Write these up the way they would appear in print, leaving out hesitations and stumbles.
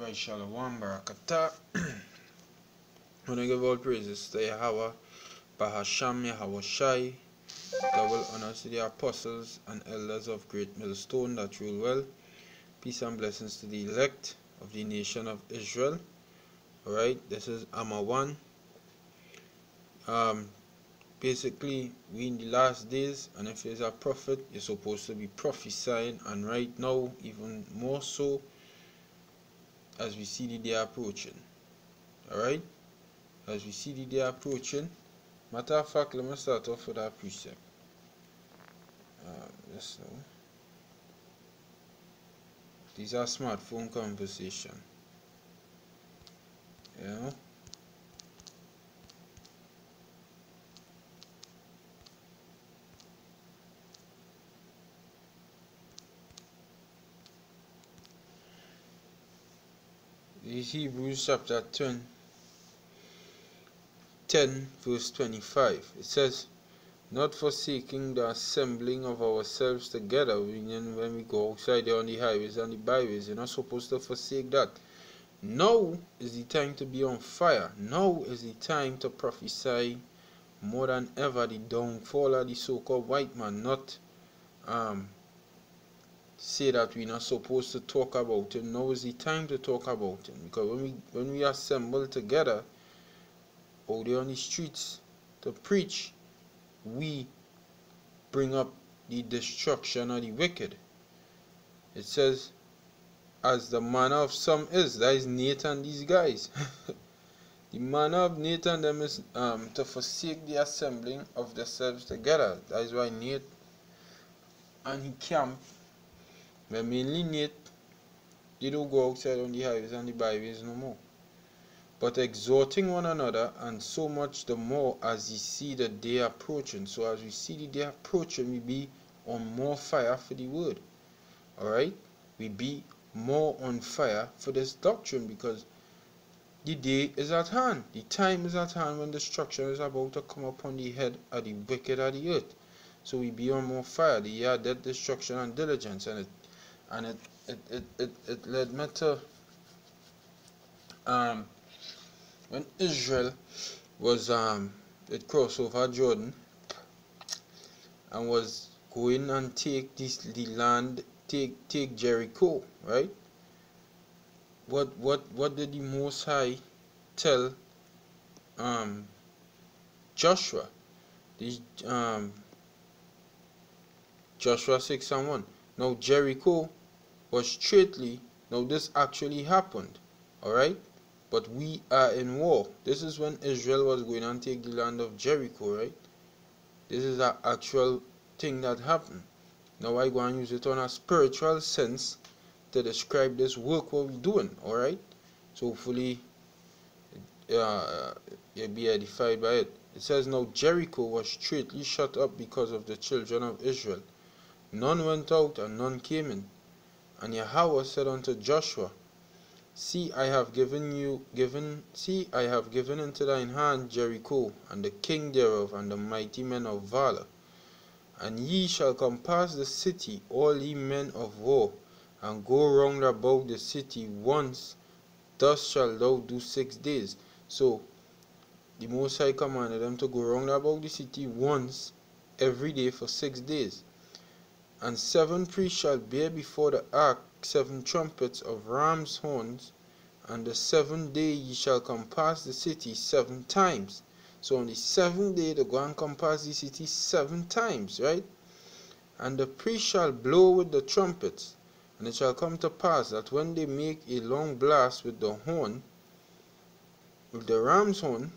Right, Shalom, Barakatah. I want to give all praises to Yahweh, Bahasham, Yahweh Shai, double honors to the apostles and elders of Great Millstone that rule well. Peace and blessings to the elect of the nation of Israel. Alright, this is Amma 1. Basically, we in the last days, and if there's a prophet, you're supposed to be prophesying, and right now, even more so, as we see the day approaching. Alright? As we see the day approaching, matter of fact, let me start off with that precept. Yes, no. These are smartphone conversation. You know? This Hebrews chapter 10 verse 25. It says, not forsaking the assembling of ourselves together, meaning when we go outside there on the highways and the byways, you're not supposed to forsake that. Now is the time to be on fire. Now is the time to prophesy more than ever the downfall of the so-called white man. Not say that we're not supposed to talk about him. Now is the time to talk about him, because when we assemble together out there on the streets to preach, we bring up the destruction of the wicked. It says, as the manner of some is, that is Nathan, these guys. The manner of Nathan them is to forsake the assembling of themselves together. That is why Nate and he camp, but mainly Nate, they don't go outside on the highways and the byways no more, but exhorting one another, and so much the more as ye see the day approaching. So as we see the day approaching, we be on more fire for the word. Alright? We be more on fire for this doctrine, because the day is at hand. The time is at hand when destruction is about to come upon the head of the wicked of the earth. So we be on more fire. The year death, destruction, and diligence. And it led me to when Israel was it crossed over Jordan and was going and take the land, take Jericho, right? What did the Most High tell Joshua? This Joshua 6:1. Now Jericho was straightly, now this actually happened, alright? But we are in war. This is when Israel was going and take the land of Jericho, right? This is an actual thing that happened. Now I go and use it on a spiritual sense to describe this work what we're doing, alright? So hopefully you'll be edified by it. It says, now Jericho was straightly shut up because of the children of Israel. None went out and none came in. And Yahweh said unto Joshua, See, I have given into thine hand Jericho, and the king thereof, and the mighty men of valor. And ye shall compass the city, all ye men of war, and go round about the city once. Thus shalt thou do 6 days. So the Most High commanded them to go round about the city once every day for 6 days. And 7 priests shall bear before the ark 7 trumpets of ram's horns, and the 7th day ye shall compass the city 7 times. So on the 7th day they go and compass the city 7 times, right? And the priest shall blow with the trumpets, and it shall come to pass that when they make a long blast with the horn, with the ram's horn,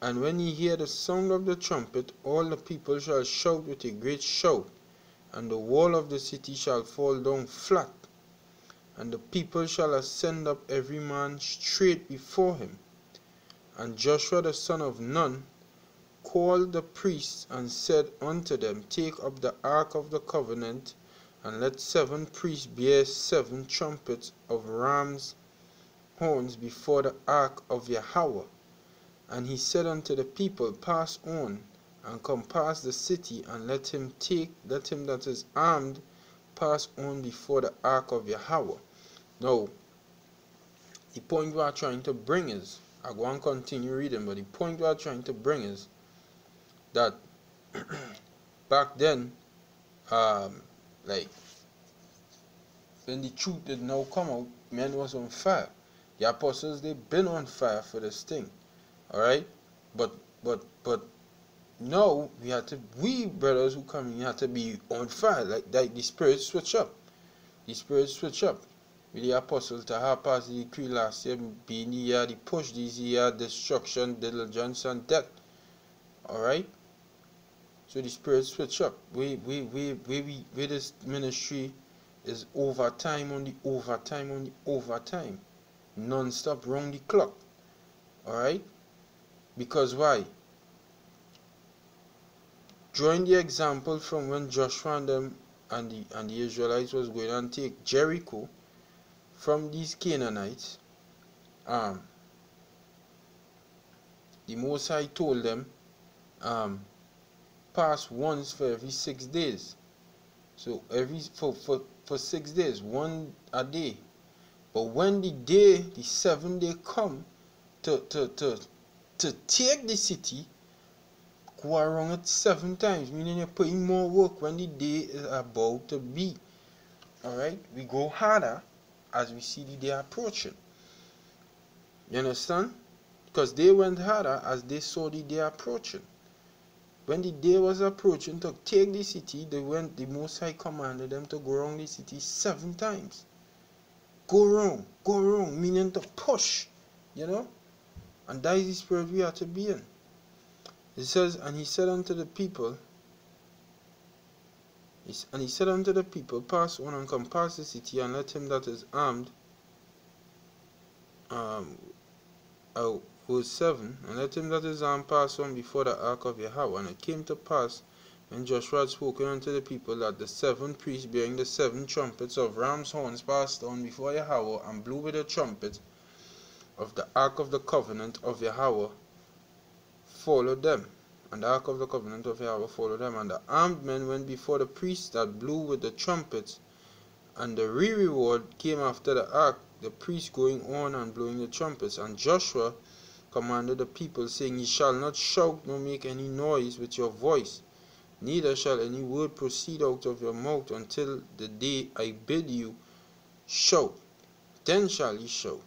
and when ye hear the sound of the trumpet, all the people shall shout with a great shout, and the wall of the city shall fall down flat, and the people shall ascend up every man straight before him. And Joshua the son of Nun called the priests and said unto them, Take up the ark of the covenant, and let 7 priests bear 7 trumpets of ram's horns before the ark of Yahweh. And he said unto the people, Pass on, and compass the city, and let him that is armed pass on before the ark of Yahweh. Now, the point we are trying to bring is, I go and continue reading, but the point we are trying to bring is that back then, like when the truth did now come out, men was on fire. The apostles, they been on fire for this thing. Alright? But now we brothers who come in had to be on fire. Like the spirit switch up. The spirit switch up. With the apostles to have passed the decree last year, being the year the push, this year destruction, diligence and death. Alright? So the spirit switch up. We this ministry is overtime on the overtime on the overtime. Non-stop round the clock. Alright? Because why? Drawing the example from when Joshua and them and the Israelites was going and take Jericho from these Canaanites, the Most High told them pass once for every 6 days. So for 6 days, one a day. But when the 7th day come to take the city, go around it 7 times, meaning you're putting more work when the day is about to be. Alright? We go harder as we see the day approaching. You understand? Because they went harder as they saw the day approaching. When the day was approaching to take the city, the Most High commanded them to go around the city 7 times. Go around, meaning to push, you know? And that is the spirit we are to be in. It says, and he said unto the people, pass on and compass the city, and let him that is armed, verse 7, and let him that is armed pass on before the ark of Yahweh. And it came to pass, when Joshua had spoken unto the people, that the 7 priests bearing the 7 trumpets of ram's horns passed on before Yahweh, and blew with the trumpet of the ark of the covenant of Yahweh, followed them. And the ark of the covenant of Yahweh followed them. And the armed men went before the priests that blew with the trumpets, and the reward came after the ark, the priests going on and blowing the trumpets. And Joshua commanded the people, saying, Ye shall not shout nor make any noise with your voice, neither shall any word proceed out of your mouth until the day I bid you shout. Then shall ye shout.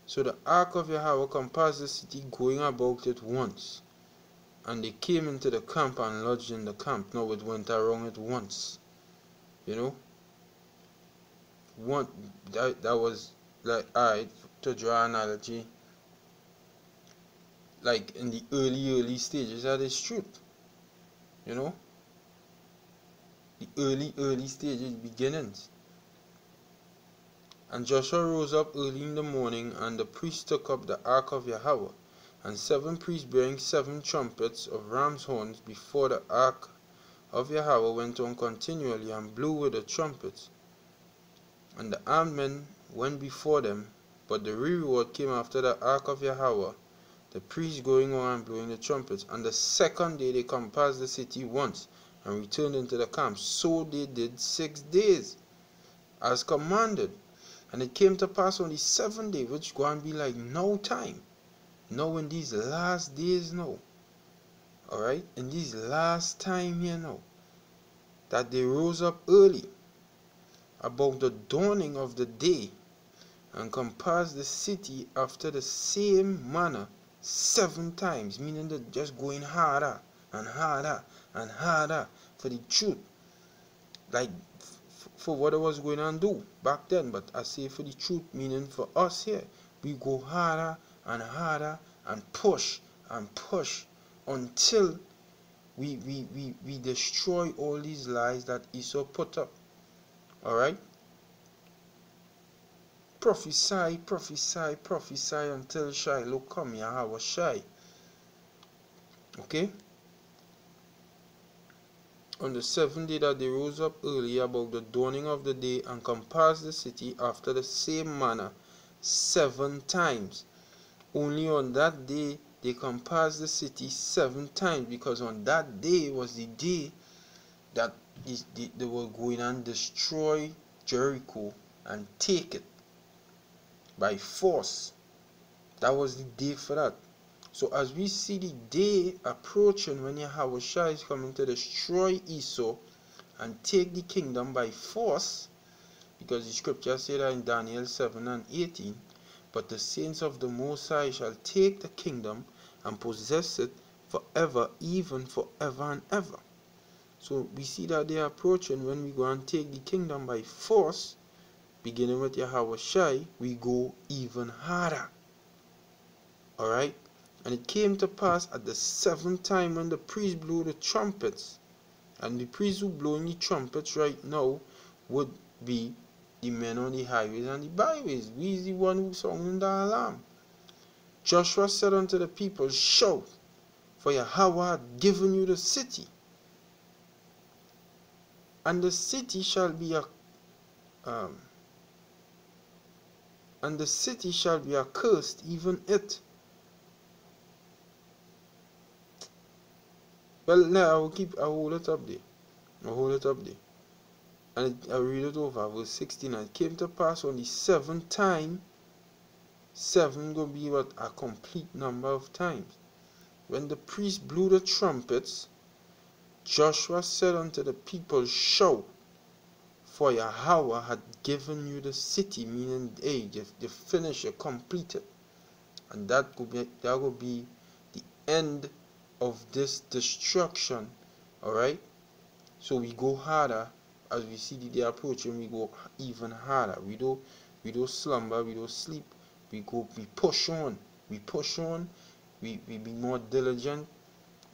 So the ark of Yahweh compassed the city, going about it once. And they came into the camp and lodged in the camp. Now it went around it once. You know? That was like, alright, to draw an analogy, like in the early stages of this truth. You know? The early stages, beginnings. And Joshua rose up early in the morning, and the priests took up the ark of Yahweh, and 7 priests bearing 7 trumpets of ram's horns before the ark of Yahweh went on continually and blew with the trumpets. And the armed men went before them, but the reward came after the ark of Yahweh, the priests going on and blowing the trumpets. And the 2nd day they compassed the city once, and returned into the camp. So they did 6 days, as commanded. And it came to pass on the 7th day, which going to be like no time. Now in these last days now. Alright? In these last time here now. That they rose up early, about the dawning of the day, and compassed the city after the same manner 7 times. Meaning that just going harder and harder and harder for the truth. Like for what I was going on do back then. But I say for the truth, meaning for us here. We go harder and harder and push until we destroy all these lies that Esau put up. Alright? Prophesy until Shiloh come, Yahweh Shai. Okay? On the 7th day that they rose up early about the dawning of the day, and compassed the city after the same manner 7 times. Only on that day they compassed the city 7 times, because on that day was the day that they were going and destroy Jericho and take it. by force. That was the day for that. So as we see the day approaching when Yahushua is coming to destroy Esau and take the kingdom by force, because the scripture said that in Daniel 7:18, but the saints of the Most High shall take the kingdom and possess it forever, even forever and ever. So we see that they are approaching when we go and take the kingdom by force, beginning with Yahushua, we go even harder. Alright? And it came to pass at the seventh time when the priest blew the trumpets, and the priests who blowing the trumpets right now would be the men on the highways and the byways. We is the one who sounding the alarm. Joshua said unto the people, shout, for Yahweh hath given you the city. And the city shall be accursed, even it. Well, now I hold it up there. And I read it over, verse 16. And it came to pass on the seventh time, 7 going to be what? A complete number of times. When the priest blew the trumpets, Joshua said unto the people, shout, for Yahweh had given you the city, meaning, hey, you finish, you complete it. And that will be the end of this destruction. Alright? So we go harder as we see the day approaching. We go even harder. We don't slumber, we don't sleep. We push on. We be more diligent.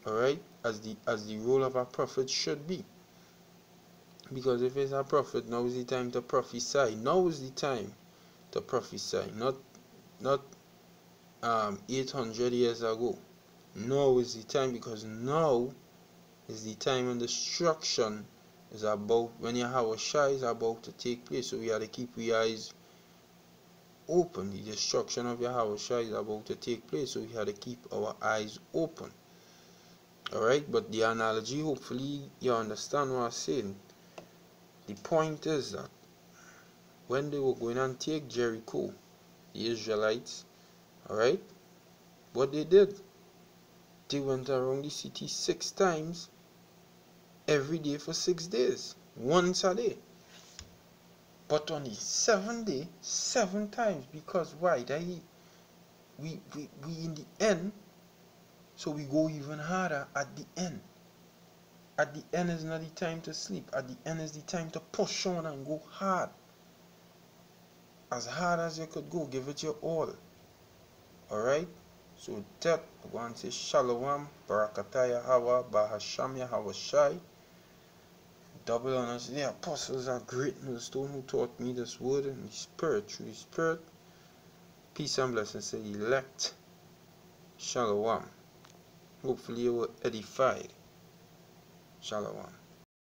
Alright? As the role of a prophet should be. Because if it's a prophet, now is the time to prophesy. Now is the time to prophesy. Not 800 years ago. Now is the time, because now is the time when destruction is about, when Yahushua is about to take place. So we have to keep our eyes open. The destruction of Yahushua is about to take place, so we have to keep our eyes open. Alright, but the analogy, hopefully you understand what I'm saying. The point is that when they were going and take Jericho, the Israelites, alright, what they did, they went around the city 6 times every day for 6 days, once a day. But on the 7th day, 7 times, because why? We in the end, so we go even harder at the end. At the end is not the time to sleep. At the end is the time to push on and go hard. As hard as you could go, give it your all. Alright? So that, I want to say Shalom, Barakatah Yahweh, Bahasham Yahushai. Double honors. The apostles are great millstone who taught me this word in the Spirit, through the Spirit. Peace and blessings to the elect. Shalom. Hopefully you were edified. Shalom.